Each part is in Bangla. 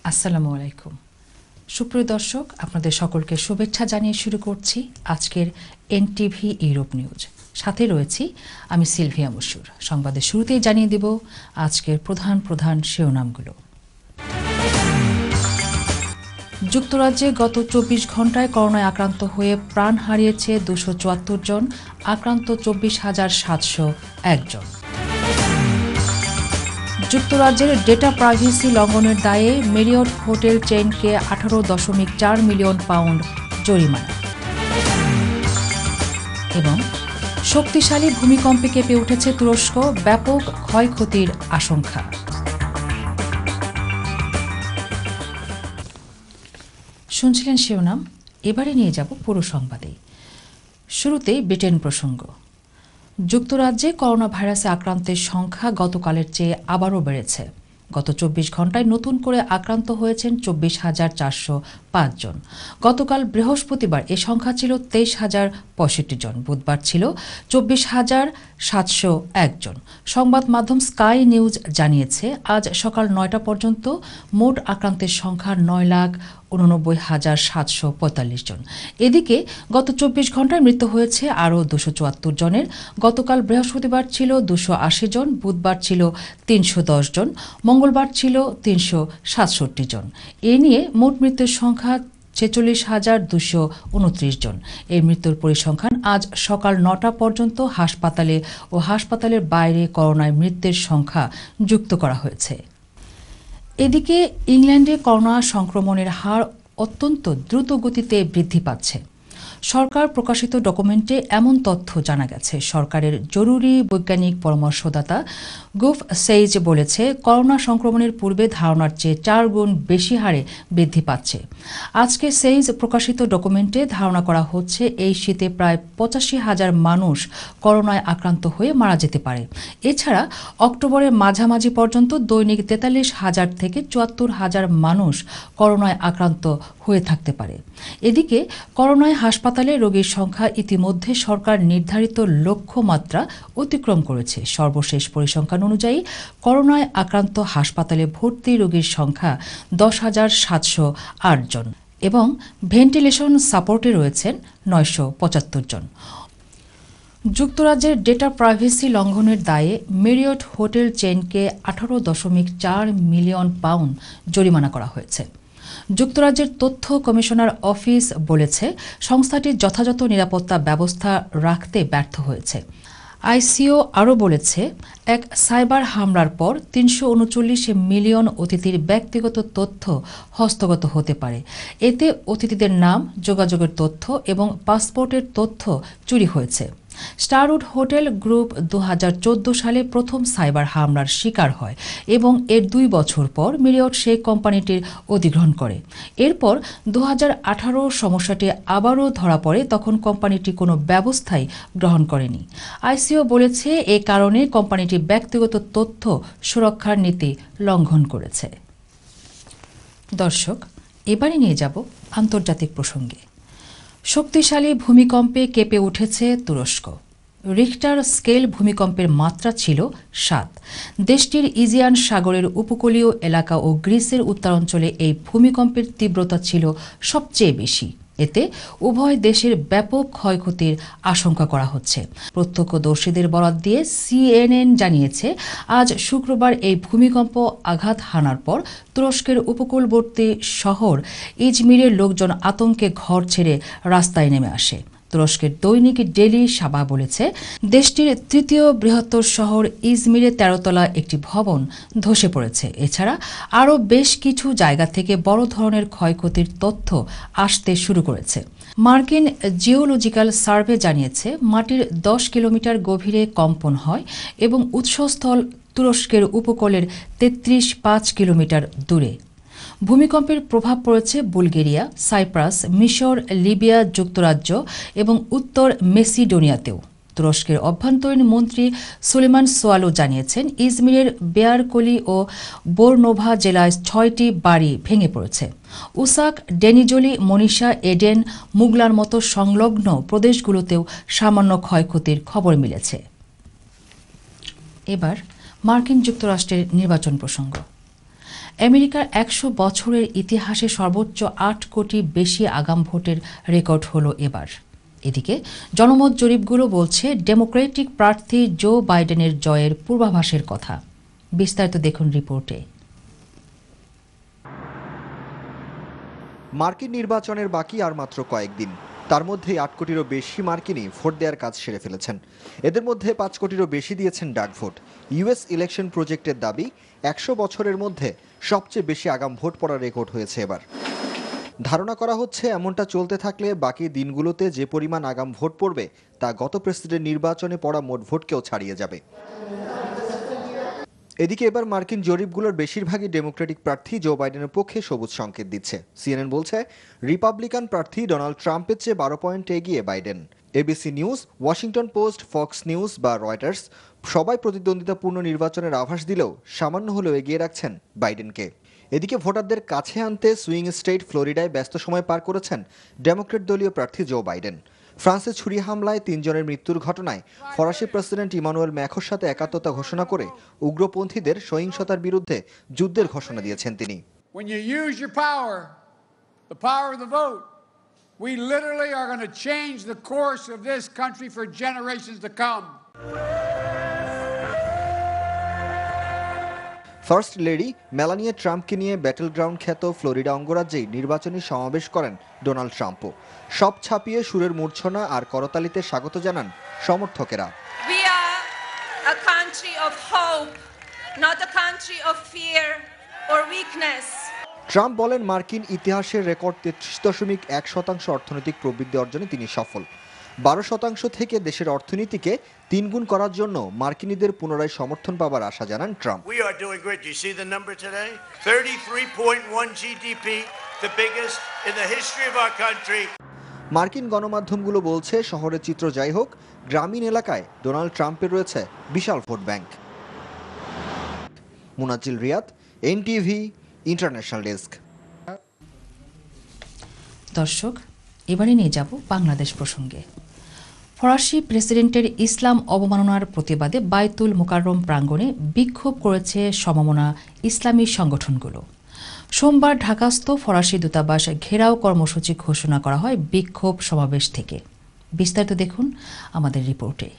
আসসালামু আলাইকুম সুপ্রিয় দর্শক, আপনাদের সকলকে শুভেচ্ছা জানিয়ে শুরু করছি আজকের এনটিভি ইউরোপ নিউজ। সাথে রয়েছি আমি সিলভিয়া মশুর। সংবাদের শুরুতেই জানিয়ে দেব আজকের প্রধান শিরোনামগুলো। যুক্তরাজ্যে গত ২৪ ঘণ্টায় করোনায় আক্রান্ত হয়ে প্রাণ হারিয়েছে ২৭৪ জন, আক্রান্ত ২৪,৭০১ জন। যুক্তরাজ্যের ডেটা প্রাইভেসি লঙ্ঘনের দায়ে মেরিয়ট হোটেল চেইনকে ১৮.৪ মিলিয়ন পাউন্ড জরিমানা। এবং শক্তিশালী ভূমিকম্পে কেঁপে উঠেছে তুরস্ক, ব্যাপক ক্ষয়ক্ষতির আশঙ্কা। শুনছিলেন শিরোনাম, এবারে নিয়ে যাব পুরো সংবাদে। শুরুতেই ব্রিটেন প্রসঙ্গ। যুক্তরাজ্যে করোনা ভাইরাসে আক্রান্তের সংখ্যা গতকালের চেয়ে আবারও বেড়েছে। গত ২৪ ঘণ্টায় নতুন করে আক্রান্ত হয়েছেন ২৪,৪০৫ জন। গতকাল বৃহস্পতিবার এ সংখ্যা ছিল ২৩,০৬৫ জন। বুধবার ছিল ২৪,৭০১ জন। সংবাদ মাধ্যম স্কাই নিউজ জানিয়েছে, আজ সকাল ৯টা পর্যন্ত মোট আক্রান্তের সংখ্যা ৯,৮৯,৭৪৫ জন। এদিকে গত ২৪ ঘণ্টায় মৃত্যু হয়েছে আরও ২৭৪ জনের। গতকাল বৃহস্পতিবার ছিল ২৮০ জন, বুধবার ছিল ৩১০ জন, মঙ্গলবার ছিল ৩৬৭ জন। এ নিয়ে মোট মৃত্যুর সংখ্যা ৪৬,২২৯ জন। এই মৃত্যুর পরিসংখ্যান আজ সকাল ৯টা পর্যন্ত হাসপাতালে ও হাসপাতালের বাইরে করোনায় মৃত্যুর সংখ্যা যুক্ত করা হয়েছে। এদিকে ইংল্যান্ডে করোনা সংক্রমণের হার অত্যন্ত দ্রুত গতিতে বৃদ্ধি পাচ্ছে। সরকার প্রকাশিত ডকুমেন্টে এমন তথ্য জানা গেছে। সরকারের জরুরি বৈজ্ঞানিক পরামর্শদাতা গুভ সেইজ বলেছে, করোনা সংক্রমণের পূর্বে ধারণার চেয়ে ৪ গুণ বেশি হারে বৃদ্ধি পাচ্ছে। আজকে সেইজ প্রকাশিত ডকুমেন্টে ধারণা করা হচ্ছে এই শীতে প্রায় ৮৫,০০০ মানুষ করোনায় আক্রান্ত হয়ে মারা যেতে পারে। এছাড়া অক্টোবরের মাঝামাঝি পর্যন্ত দৈনিক ৪৩,০০০ থেকে ৭৪,০০০ মানুষ করোনায় আক্রান্ত হয়ে থাকতে পারে। এদিকে করোনায় হাসপাতালে রোগীর সংখ্যা ইতিমধ্যে সরকার নির্ধারিত লক্ষ্যমাত্রা অতিক্রম করেছে। সর্বশেষ পরিসংখ্যান অনুযায়ী করোনায় আক্রান্ত হাসপাতালে ভর্তি রোগীর সংখ্যা ১০,৭০৮ জন এবং ভেন্টিলেশন সাপোর্টে রয়েছেন ৯৭৫ জন। যুক্তরাজ্যের ডেটা প্রাইভেসি লঙ্ঘনের দায়ে মেরিয়ট হোটেল চেইনকে ১৮.৪ মিলিয়ন পাউন্ড জরিমানা করা হয়েছে। যুক্তরাজ্যের তথ্য কমিশনার অফিস বলেছে, সংস্থাটি যথাযথ নিরাপত্তা ব্যবস্থা রাখতে ব্যর্থ হয়েছে। আইসিও আরও বলেছে, এক সাইবার হামলার পর ৩৩৯ মিলিয়ন অতিথির ব্যক্তিগত তথ্য হস্তগত হতে পারে। এতে অতিথিদের নাম, যোগাযোগের তথ্য এবং পাসপোর্টের তথ্য চুরি হয়েছে। স্টারউড হোটেল গ্রুপ ২০১৪ সালে প্রথম সাইবার হামলার শিকার হয় এবং এর ২ বছর পর মেরিয়ট সেই কোম্পানিটির অধিগ্রহণ করে। এরপর ২০১৮ সমস্যাটি আবারও ধরা পড়ে, তখন কোম্পানিটি কোনো ব্যবস্থাই গ্রহণ করেনি। আইসিও বলেছে, এ কারণে কোম্পানিটি ব্যক্তিগত তথ্য সুরক্ষার নীতি লঙ্ঘন করেছে। দর্শক, এবারে নিয়ে যাব আন্তর্জাতিক প্রসঙ্গে। শক্তিশালী ভূমিকম্পে কেঁপে উঠেছে তুরস্ক। রিখটার স্কেল ভূমিকম্পের মাত্রা ছিল ৭। দেশটির ইজিয়ান সাগরের উপকূলীয় এলাকা ও গ্রিসের উত্তরাঞ্চলে এই ভূমিকম্পের তীব্রতা ছিল সবচেয়ে বেশি। এতে উভয় দেশের ব্যাপক ক্ষয়ক্ষতির আশঙ্কা করা হচ্ছে। প্রত্যক্ষদর্শীদের বরাত দিয়ে CNN জানিয়েছে, আজ শুক্রবার এই ভূমিকম্প আঘাত হানার পর তুরস্কের উপকূলবর্তী শহর ইজমিরের লোকজন আতঙ্কে ঘর ছেড়ে রাস্তায় নেমে আসে। তুরস্কের দৈনিক ডেলি সাবা বলেছে, দেশটির তৃতীয় বৃহত্তর শহর ইজমিরে 13তলা একটি ভবন ধসে পড়েছে। এছাড়া আরও বেশ কিছু জায়গা থেকে বড় ধরনের ক্ষয়ক্ষতির তথ্য আসতে শুরু করেছে। মার্কিন জিওলজিক্যাল সার্ভে জানিয়েছে, মাটির 10 কিলোমিটার গভীরে কম্পন হয় এবং উৎসস্থল তুরস্কের উপকূলের 33.5 কিলোমিটার দূরে। ভূমিকম্পের প্রভাব পড়েছে বুলগেরিয়া, সাইপ্রাস, মিশর, লিবিয়া, যুক্তরাজ্য এবং উত্তর মেসিডোনিয়াতেও। তুরস্কের অভ্যন্তরীণ মন্ত্রী সুলেমান সোয়ালু জানিয়েছেন, ইজমিরের বেয়ারকলি ও বোরনোভা জেলায় 6টি বাড়ি ভেঙে পড়েছে। উসাক, ডেনিজলি, মনীষা, এডেন, মুগলার মতো সংলগ্ন প্রদেশগুলোতেও সামান্য ক্ষয়ক্ষতির খবর মিলেছে। এবার মার্কিন যুক্তরাষ্ট্রের নির্বাচন প্রসঙ্গ। আমেরিকার 100 বছরের ইতিহাসে সর্বোচ্চ 8 কোটি বেশি আগাম ভোটের রেকর্ড হলো এবার। এদিকে জনমত জরিপগুলো বলছে ডেমোক্রেটিক প্রার্থী জো বাইডেনের জয়ের পূর্বাভাসের কথা। বিস্তারিত দেখুন রিপোর্টে। মার্কিন নির্বাচনের বাকি আর মাত্র কয়েকদিন। তার মধ্যে 8 কোটিরও বেশি মার্কিনই ভোট দেওয়ার কাজ সেরে ফেলেছেন। এদের মধ্যে 5 কোটিরও বেশি দিয়েছেন ডাক ভোট। ইউএস ইলেকশন প্রজেক্টের দাবি, 100 বছরের মধ্যে সবচেয়ে বেশি আগাম ভোট পড়ার রেকর্ড হয়েছে এবার। ধারণা করা হচ্ছে, এমনটা চলতে থাকলে বাকি দিনগুলোতে যে পরিমাণ আগাম ভোট পড়বে তা গত প্রেসিডেন্ট নির্বাচনে পড়া মোট ভোটকেও ছাড়িয়ে যাবে। এদিকে এবার মার্কিন জরিপগুলোর বেশিরভাগই ডেমোক্রেটিক প্রার্থী জো বাইডেনের পক্ষে সবুজ সংকেত দিচ্ছে। সিএনএন বলছে, রিপাবলিকান প্রার্থী ডোনাল্ড ট্রাম্পের চেয়ে 12 পয়েন্ট এগিয়ে Biden. ABC news, Washington post, Fox news বা রয়টার্স সবাই প্রতিদ্বন্দ্বিতাপূর্ণ নির্বাচনের আভাস দিলেও সামান্য হলেও এগিয়ে রাখছেন বাইডেনকে। এদিকে ভোটারদের কাছে আনতে সুইং স্টেট ফ্লোরিডায় ব্যস্ত সময় পার করেছেন ডেমোক্রেট দলীয় প্রার্থী জো বাইডেন। ফ্রান্সে ছুরি হামলায় 3 জনের মৃত্যুর ঘটনায় ফরাসি প্রেসিডেন্ট ইমানুয়েল ম্যাখোর সাথে একাত্মতা ঘোষণা করে উগ্রপন্থীদের সহিংসতার বিরুদ্ধে যুদ্ধের ঘোষণা দিয়েছেন তিনি। ফার্স্ট লেডি মেলানিয়া ট্রাম্পকে নিয়ে ব্যাটল গ্রাউন্ড খ্যাত ফ্লোরিডা অঙ্গরাজ্যেই নির্বাচনী সমাবেশ করেন ডোনাল্ড ট্রাম্পও। সব ছাপিয়ে সুরের মূর্ছনা আর করতালিতে স্বাগত জানান সমর্থকেরা। We are a country of hope, not a country of fear or weakness. Trump বলেন, মার্কিন ইতিহাসের রেকর্ড 33.1% অর্থনৈতিক প্রবৃদ্ধি অর্জনে তিনি সফল। 12% থেকে দেশের অর্থনীতিকে 3 গুণ করার জন্য মার্কিনীদের পুনরায় সমর্থন পাবার আশা জানান Trump. We are doing great. You see the number today? 33.1 GDP, the biggest in the history of our country. মার্কিন গণমাধ্যমগুলো বলছে, শহরের চিত্র যাই হোক, গ্রামীণ এলাকায় ডোনাল্ড ট্রাম্পের রয়েছে বিশাল vote bank. Munazzil Riyad, NTV, international desk. দর্শক, এবারে নিয়ে যাব বাংলাদেশ প্রসঙ্গে। ফরাসি প্রেসিডেন্টের ইসলাম অবমাননার প্রতিবাদে বায়তুল মোকাররম প্রাঙ্গণে বিক্ষোভ করেছে সমমনা ইসলামী সংগঠনগুলো। সোমবার ঢাকাস্থ ফরাসি দূতাবাস ঘেরাও কর্মসূচি ঘোষণা করা হয় বিক্ষোভ সমাবেশ থেকে। বিস্তারিত দেখুন আমাদের রিপোর্টে।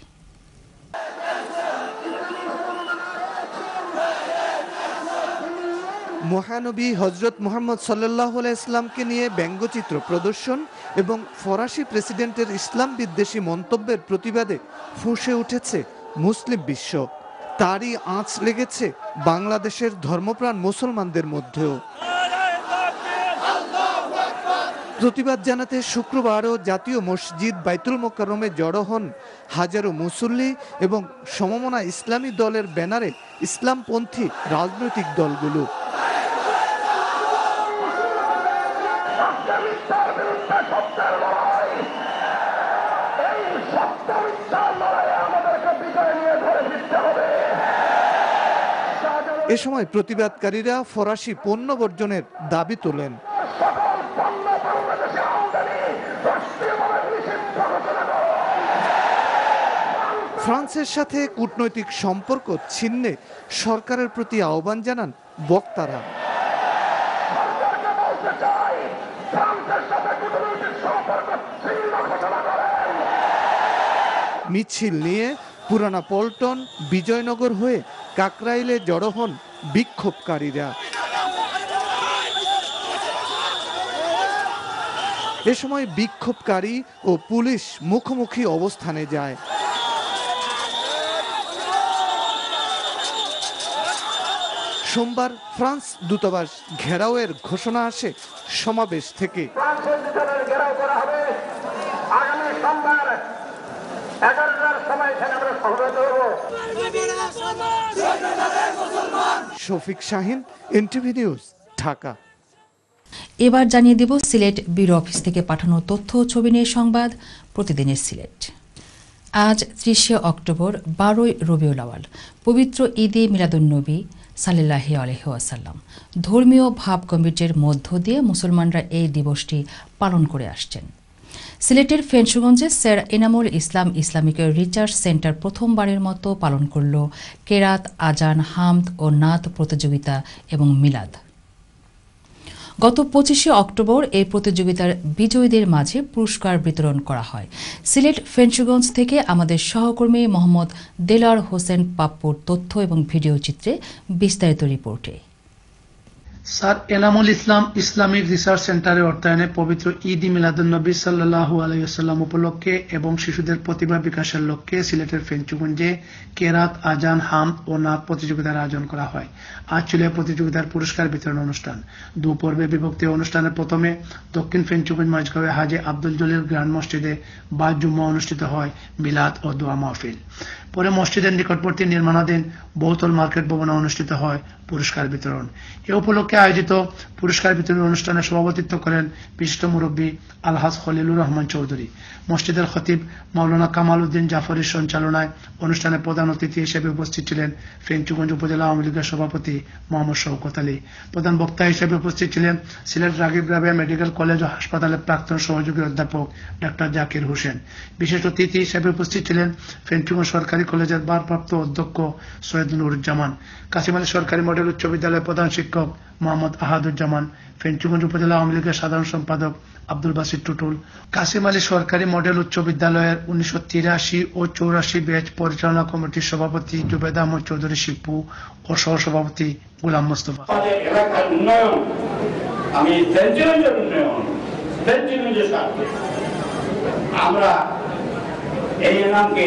মহানবী হজরত মুহাম্মদ সাল্লাল্লাহু আলাইহি ইসলামকে নিয়ে ব্যঙ্গচিত্র প্রদর্শন এবং ফরাসি প্রেসিডেন্টের ইসলাম বিদ্বেষী মন্তব্যের প্রতিবাদে ফুঁসে উঠেছে মুসলিম বিশ্ব। তারই আঁচ লেগেছে বাংলাদেশের ধর্মপ্রাণ মুসলমানদের মধ্যেও। প্রতিবাদ জানাতে শুক্রবারও জাতীয় মসজিদ বাইতুল মোকাররমে জড়ো হন হাজারো মুসল্লি এবং সমমনা ইসলামী দলের ব্যানারে ইসলামপন্থী রাজনৈতিক দলগুলো। এ সময় প্রতিবাদকারীরা ফরাসি পণ্য বর্জনের দাবি তোলেন। ফ্রান্সের সাথে কূটনৈতিক সম্পর্ক ছিন্নে সরকারের প্রতি আহ্বান জানান বক্তারা। মিছিল নিয়ে পুরানা পল্টন বিজয়নগর হয়ে কাকরাইলে জড়ো হন বিক্ষোভকারীরা। এ সময় বিক্ষোভকারী ও পুলিশ মুখোমুখি অবস্থানে যায়। সোমবার ফ্রান্স দূতাবাস ঘেরাওয়ের ঘোষণা আসে সমাবেশ থেকে। Shafiq Shahin, NTV news, Dhaka. এবার জানিয়ে দেব সিলেট ব্যুরো অফিস থেকে পাঠানো তথ্য ও ছবি নিয়ে সংবাদ প্রতিদিনের সিলেট। আজ ৩০শে অক্টোবর ১২ই রবিউল আওয়াল, পবিত্র ঈদে মিলাদুন্নবী সাল্লাল্লাহু আলাইহি ওয়াসাল্লাম। ধর্মীয় ভাব গাম্ভীর্যের মধ্য দিয়ে মুসলমানরা এই দিবসটি পালন করে আসছেন। সিলেটের ফেঞ্চুগঞ্জে স্যার এনামুল ইসলাম ইসলামিক রিসার্চ সেন্টার প্রথমবারের মতো পালন করল কেরাত, আজান, হামদ ও নাত প্রতিযোগিতা এবং মিলাদ। গত ২৫শে অক্টোবর এই প্রতিযোগিতার বিজয়ীদের মাঝে পুরস্কার বিতরণ করা হয়। সিলেট ফেঞ্চুগঞ্জ থেকে আমাদের সহকর্মী মোহাম্মদ দেলার হোসেন পাপ্পুর তথ্য এবং ভিডিও চিত্রে বিস্তারিত রিপোর্টে। স্যার এনামুল ইসলাম ইসলামিক রিসার্চ সেন্টারের অর্থায়নে পবিত্র ঈদ মিলাদুন্নবী সাল্লাল্লাহু আলাইহি ওয়াসাল্লাম উপলক্ষে এবং শিশুদের প্রতিভা বিকাশের লক্ষ্যে সিলেটের ফেঞ্চুগঞ্জে কেরাত, আজান, হামদ ও নাত প্রতিযোগিতার আয়োজন করা হয়। আজ ছিল প্রতিযোগিতার পুরস্কার বিতরণ অনুষ্ঠান। দুপর্বে বিভক্ত অনুষ্ঠানের প্রথমে দক্ষিণ ফেঞ্চুগঞ্জ মাঝগাঁওয়ে হাজী আব্দুল জলিল গ্র্যান্ড মসজিদে বাদ জুম্মা অনুষ্ঠিত হয় মিলাদ ও দোয়া মাহফিল। পরে মসজিদের নিকটবর্তী নির্মাণাধীন বহুতল মার্কেট ভবনে অনুষ্ঠিত হয় পুরস্কার বিতরণ। এ উপলক্ষে আয়োজিত পুরস্কার বিতরণ অনুষ্ঠানে সভাপতিত্ব করেন বিশিষ্ট মুরব্বী আলহাজ খলিলুর রহমান চৌধুরী। মসজিদের খতিব মাওলানা কামাল উদ্দিন জাফরির সঞ্চালনায় অনুষ্ঠানে প্রধান অতিথি হিসেবে উপস্থিত ছিলেন ফেঞ্চুগঞ্জ উপজেলা আওয়ামী লীগের সভাপতি মোহাম্মদ শওকত আলী। প্রধান বক্তা হিসেবে উপস্থিত ছিলেন সিলেট রাগিব রাবেয়া মেডিকেল কলেজ ও হাসপাতালের প্রাক্তন সহযোগী অধ্যাপক ডাক্তার জাকির হোসেন। বিশেষ অতিথি হিসেবে উপস্থিত ছিলেন ফেঞ্চুগঞ্জ সরকারি কলেজের ভারপ্রাপ্ত অধ্যক্ষ সৈয়দ নুরুজ্জামান, কাসিম আলী সরকারি মডেল উচ্চ বিদ্যালয়ের প্রধান শিক্ষক মোহাম্মদ আহাদুজ্জামান, ফেঞ্চুগঞ্জ উপজেলা আওয়ামী লীগের সাধারণ সম্পাদক আব্দুল বাসির টুটুল, কাসিম আলী সরকারি মডেল উচ্চ বিদ্যালয়ের ১৯৮৩ ও ৮৪ ব্যাচ পরিচালনা কমিটির সভাপতি জুবেদ আহমদ চৌধুরী শিপু ও সহসভাপতি গোলাম মোস্তফা। এলাকার উন্নয়ন, আমি ফেঞ্চুগঞ্জের উন্নয়ন, ফেঞ্চুগঞ্জের স্বার্থে আমরা এই নামকে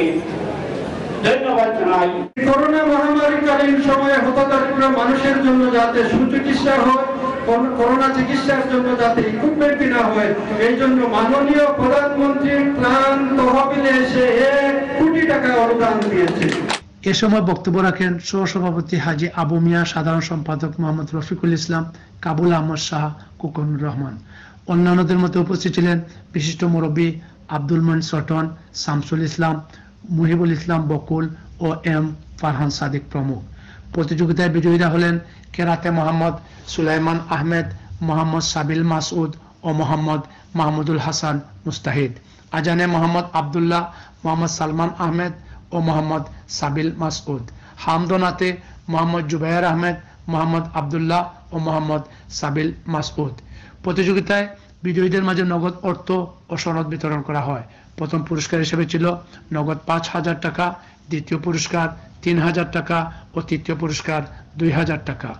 ধন্যবাদ জানাই। করোনা মহামারীকালীন সময়ে হতদরিদ্র মানুষের জন্য যাতে সুচিকিৎসা হয়, করোনা চিকিৎসার জন্য যাতে ইকুইপমেন্ট কিনা হয়, এই জন্য মাননীয় প্রধানমন্ত্রীর ত্রাণ তহবিলে এসে ১ কোটি টাকা অনুদান দিয়েছে। এ সময় বক্তব্য রাখেন সহসভাপতি হাজী আবু মিয়া, সাধারণ সম্পাদক মোহাম্মদ রফিকুল ইসলাম, কাবুল আহমদ শাহ, কুকুনুর রহমান। অন্যান্যদের মধ্যে উপস্থিত ছিলেন বিশিষ্ট মুরব্বী আব্দুল মঈন সটন, শামসুল ইসলাম, মুহিবুল ইসলাম বকুল ও এম ফারহান সাদিক প্রমুখ। প্রতিযোগিতায় বিজয়ীরা হলেন কেরাতে মোহাম্মদ সুলাইমান আহমেদ, মোহাম্মদ সাবিল মাসউদ ও মোহাম্মদ মাহমুদুল হাসান মুস্তাহিদ। আজানে মোহাম্মদ আবদুল্লাহ, মোহাম্মদ সালমান আহমেদ ও মোহাম্মদ সাবিল মাসউদ। হামদনাতে মোহাম্মদ জুবাইর আহমেদ, মোহাম্মদ আবদুল্লাহ ও মোহাম্মদ সাবিল মাসউদ। প্রতিযোগিতায় বিজয়ীদের মাঝে নগদ অর্থ ও সনদ বিতরণ করা হয়। প্রথম পুরস্কার হিসেবে ছিল নগদ ৫,০০০ টাকা, দ্বিতীয় পুরস্কার ৩,০০০ টাকা ও তৃতীয় পুরস্কার ২,০০০ টাকা।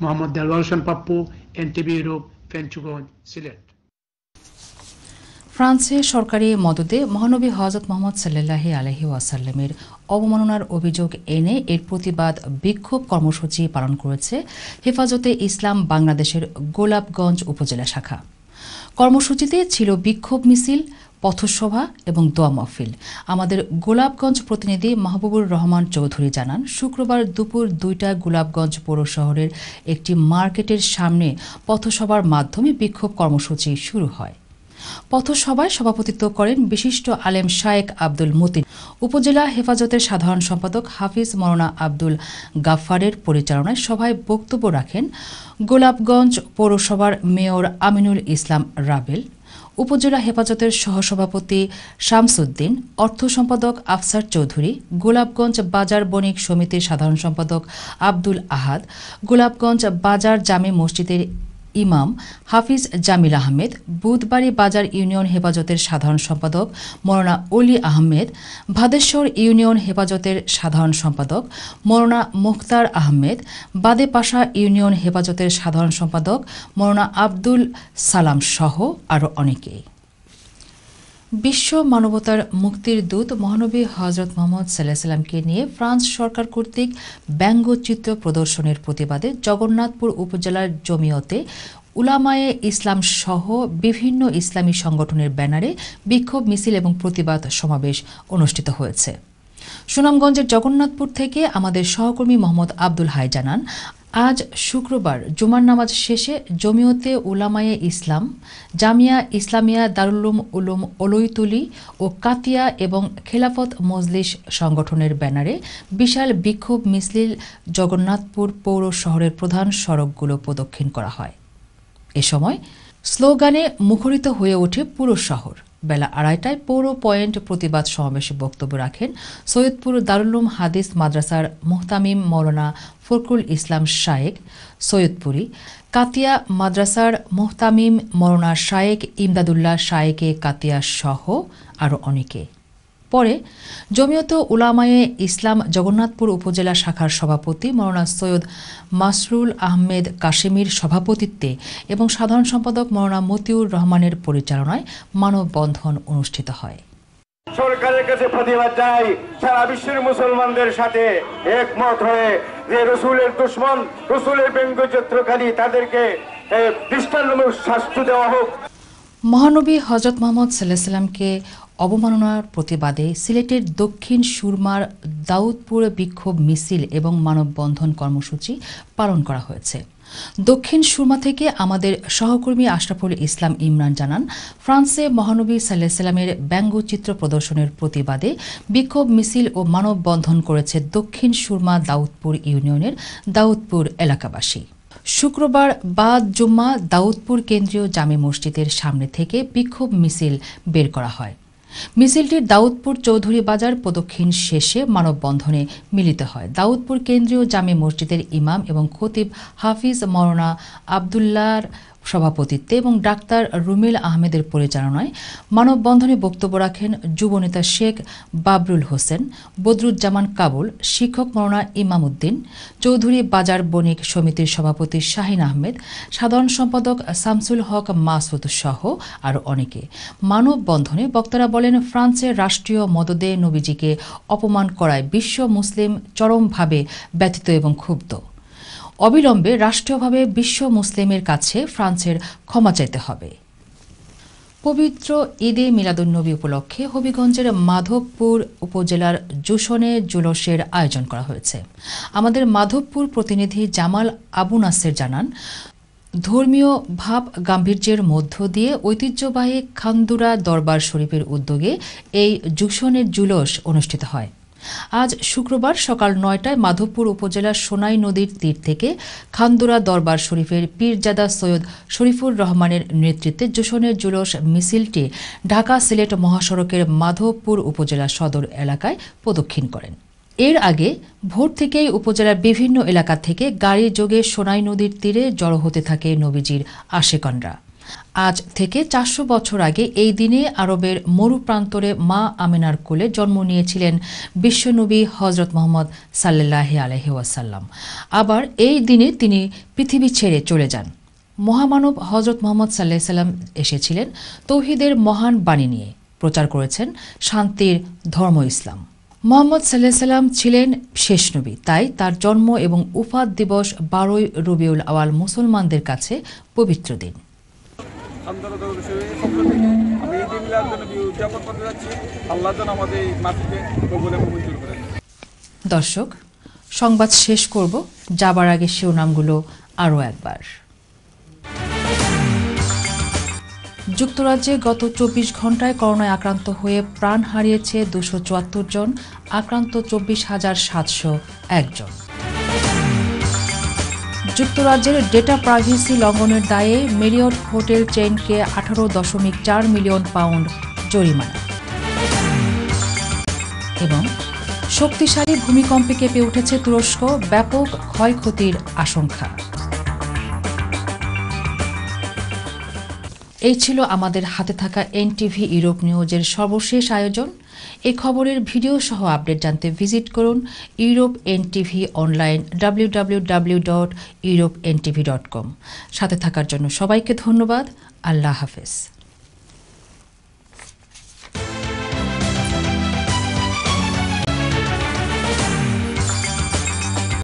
Mohammad Delwar Hossain Pappu, NTV Europe, Fenchuganj, Sylhet. ফ্রান্সে সরকারি মদদে মহানবী হযরত মুহাম্মদ সাল্লাল্লাহু আলাইহি ওয়াসাল্লামের অবমাননার অভিযোগ এনে এর প্রতিবাদ বিক্ষোভ কর্মসূচি পালন করেছে হেফাজতে ইসলাম বাংলাদেশের গোলাপগঞ্জ উপজেলা শাখা। কর্মসূচিতে ছিল বিক্ষোভ মিছিল, পথসভা এবং দোয়া মাহফিল। আমাদের গোলাপগঞ্জ প্রতিনিধি মাহবুবুর রহমান চৌধুরী জানান, শুক্রবার দুপুর ২টায় গোলাপগঞ্জ পৌর শহরের একটি মার্কেটের সামনে পথসভার মাধ্যমে বিক্ষোভ কর্মসূচি শুরু হয়। পথসভায় সভাপতিত্ব করেন বিশিষ্ট আলেম শায়েখ আব্দুল মতিন। উপজেলা হেফাজতের সাধারণ সম্পাদক হাফিজ মওলানা আব্দুল গাফফারের পরিচালনায় সভায় বক্তব্য রাখেন গোলাপগঞ্জ পৌরসভার মেয়র আমিনুল ইসলাম রাবেল, উপজেলা হেফাজতের সহসভাপতি শামসুদ্দিন, অর্থ সম্পাদক আফসার চৌধুরী, গোলাপগঞ্জ বাজার বণিক সমিতির সাধারণ সম্পাদক আব্দুল আহাদ, গোলাপগঞ্জ বাজার জামে মসজিদের ইমাম হাফিজ জামিল আহমেদ, বুধবাড়ী বাজার ইউনিয়ন হেফাজতের সাধারণ সম্পাদক মৌলানা অলি আহমেদ, ভাদেশ্বর ইউনিয়ন হেফাজতের সাধারণ সম্পাদক মৌলানা মুখতার আহমেদ, বাদেপাশা ইউনিয়ন হেফাজতের সাধারণ সম্পাদক মৌলানা আব্দুল সালাম সহ আরও অনেকেই। বিশ্ব মানবতার মুক্তির দূত মহানবী হযরত মুহাম্মদ সাল্লাল্লাহু আলাইহি ওয়াসাল্লামকে নিয়ে ফ্রান্স সরকার কর্তৃক ব্যঙ্গচিত্র প্রদর্শনের প্রতিবাদে জগন্নাথপুর উপজেলার জমিয়তে উলামায়ে ইসলাম সহ বিভিন্ন ইসলামী সংগঠনের ব্যানারে বিক্ষোভ মিছিল এবং প্রতিবাদ সমাবেশ অনুষ্ঠিত হয়েছে। সুনামগঞ্জের জগন্নাথপুর থেকে আমাদের সহকর্মী মোহাম্মদ আব্দুল হাই জানান, আজ শুক্রবার জুমার নামাজ শেষে জমিয়তে উলামায়ে ইসলাম, জামিয়া ইসলামিয়া দারুল উলুম অলৈতুলি ও কাতিয়া এবং খেলাফত মজলিস সংগঠনের ব্যানারে বিশাল বিক্ষোভ মিছিল জগন্নাথপুর পৌর শহরের প্রধান সড়কগুলো প্রদক্ষিণ করা হয়। এ সময় স্লোগানে মুখরিত হয়ে ওঠে পুরো শহর। বেলা 2:30টায় পৌর পয়েন্ট প্রতিবাদ সমাবেশে বক্তব্য রাখেন সৈয়দপুর দারুল হাদিস মাদ্রাসার মুহতামিম মৌলানা ফখরুল ইসলাম শায়েক সৈয়দপুরি, কাতিয়া মাদ্রাসার মুহতামিম মৌলানা শায়েক ইমদাদুল্লাহ শায়েকে কাতিয়া সহ আরও অনেকে। পরে জমিয়ত উলামায়ে ইসলাম জগন্নাথপুর উপজেলা শাখার সভাপতি মৌলানা সৈয়দ মাসরুল আহমেদ কাশেমির সভাপতিত্বে এবং সাধারণ সম্পাদক মৌলানা মতিউর রহমানের পরিচালনায় মানববন্ধন অনুষ্ঠিত হয়। সরকারের কাছে প্রতিবাদ জানাই, সারা বিশ্বের মুসলমানদের সাথে একমত হয়ে যে রসুলের দুশ্মন, রসুলের ব্যঙ্গচিত্রকারী তাদেরকে দৃষ্টান্তমূলক শাস্তি দেওয়া হোক। মহানবী হযরত মুহাম্মদ সাল্লাল্লাহু আলাইহি ওয়াসাল্লামকে অবমাননার প্রতিবাদে সিলেটের দক্ষিণ সুরমার দাউদপুর বিক্ষোভ মিছিল এবং মানববন্ধন কর্মসূচি পালন করা হয়েছে। দক্ষিণ সুরমা থেকে আমাদের সহকর্মী আশরাফুল ইসলাম ইমরান জানান, ফ্রান্সে মহানবী সাল্লাল্লাহু আলাইহি ওয়াসাল্লামের ব্যঙ্গচিত্র প্রদর্শনের প্রতিবাদে বিক্ষোভ মিছিল ও মানববন্ধন করেছে দক্ষিণ সুরমা দাউদপুর ইউনিয়নের দাউদপুর এলাকাবাসী। শুক্রবার বাদ জুম্মা দাউদপুর কেন্দ্রীয় জামে মসজিদের সামনে থেকে বিক্ষোভ মিছিল বের করা হয়। মিছিলটি দাউদপুর চৌধুরী বাজার প্রদক্ষিণ শেষে মানববন্ধনে মিলিত হয়। দাউদপুর কেন্দ্রীয় জামে মসজিদের ইমাম এবং খতিব হাফিজ মৌলানা আবদুল্লাহর সভাপতিত্বে এবং ডাক্তার রুমিল আহমেদের পরিচালনায় মানববন্ধনে বক্তব্য রাখেন যুবনেতা শেখ বাবরুল হোসেন, বদরুজ্জামান কাবুল, শিক্ষক মৌলানা ইমাম উদ্দিন, চৌধুরী বাজার বণিক সমিতির সভাপতি শাহিন আহমেদ, সাধারণ সম্পাদক শামসুল হক মাসুদ সহ আরও অনেকে। মানববন্ধনে বক্তারা বলেন, ফ্রান্সের রাষ্ট্রীয় মদদে নবীজিকে অপমান করায় বিশ্ব মুসলিম চরমভাবে ব্যথিত এবং ক্ষুব্ধ। অবিলম্বে রাষ্ট্রীয়ভাবে বিশ্ব মুসলিমের কাছে ফ্রান্সের ক্ষমা চাইতে হবে। পবিত্র ঈদে মিলাদুন্নবী উপলক্ষে হবিগঞ্জের মাধবপুর উপজেলার জুশনে জুলুসের আয়োজন করা হয়েছে। আমাদের মাধবপুর প্রতিনিধি জামাল আবু নাসের জানান, ধর্মীয় ভাব গাম্ভীর্যের মধ্য দিয়ে ঐতিহ্যবাহী খান্দুরা দরবার শরীফের উদ্যোগে এই জুশনের জুলুস অনুষ্ঠিত হয়। আজ শুক্রবার সকাল 9টায় মাধবপুর উপজেলার সোনাই নদীর তীর থেকে খান্দুরা দরবার শরীফের পীরজাদা সৈয়দ শরীফুর রহমানের নেতৃত্বে জুশনের জুলুস মিছিলটি ঢাকা সিলেট মহাসড়কের মাধবপুর উপজেলা সদর এলাকায় প্রদক্ষিণ করেন। এর আগে ভোর থেকেই উপজেলার বিভিন্ন এলাকা থেকে গাড়ি যোগে সোনাই নদীর তীরে জড়ো হতে থাকে নবীজির আশেকানরা। আজ থেকে 400 বছর আগে এই দিনে আরবের মরু প্রান্তরে মা আমেনার কোলে জন্ম নিয়েছিলেন বিশ্বনবী হযরত মুহাম্মদ সাল্লাল্লাহু আলাইহি ওয়াসাল্লাম। আবার এই দিনে তিনি পৃথিবী ছেড়ে চলে যান। মহামানব হযরত মুহাম্মদ সাল্লাল্লাহু আলাইহি ওয়াসাল্লাম এসেছিলেন তৌহিদের মহান বাণী নিয়ে, প্রচার করেছেন শান্তির ধর্ম ইসলাম। মুহাম্মদ সাল্লাল্লাহু আলাইহি ওয়াসাল্লাম ছিলেন শেষ নবী, তাই তার জন্ম এবং উফাত দিবস 12ই রবিউল আওয়াল মুসলমানদের কাছে পবিত্র দিন। দর্শক, সংবাদ শেষ করব, যাবার আগে শিরোনামগুলো আরও একবার। যুক্তরাজ্যে গত 24 ঘণ্টায় করোনায় আক্রান্ত হয়ে প্রাণ হারিয়েছে 274 জন, আক্রান্ত 24,701 জন। যুক্তরাজ্যের ডেটা প্রাইভেসি লঙ্ঘনের দায়ে মেরিয়ট হোটেল চেইনকে 18.4 মিলিয়ন পাউন্ড জরিমানা। এবং শক্তিশালী ভূমিকম্পে কেঁপে উঠেছে তুরস্ক, ব্যাপক ক্ষয়ক্ষতির আশঙ্কা। এই ছিল আমাদের হাতে থাকা এনটিভি ইউরোপ নিউজের সর্বশেষ আয়োজন। এই খবরের ভিডিও সহ আপডেট জানতে ভিজিট করুন ইউরোপ এনটিভি অনলাইন www.europentv.com। সাথে থাকার জন্য সবাইকে ধন্যবাদ। আল্লাহ হাফেজ।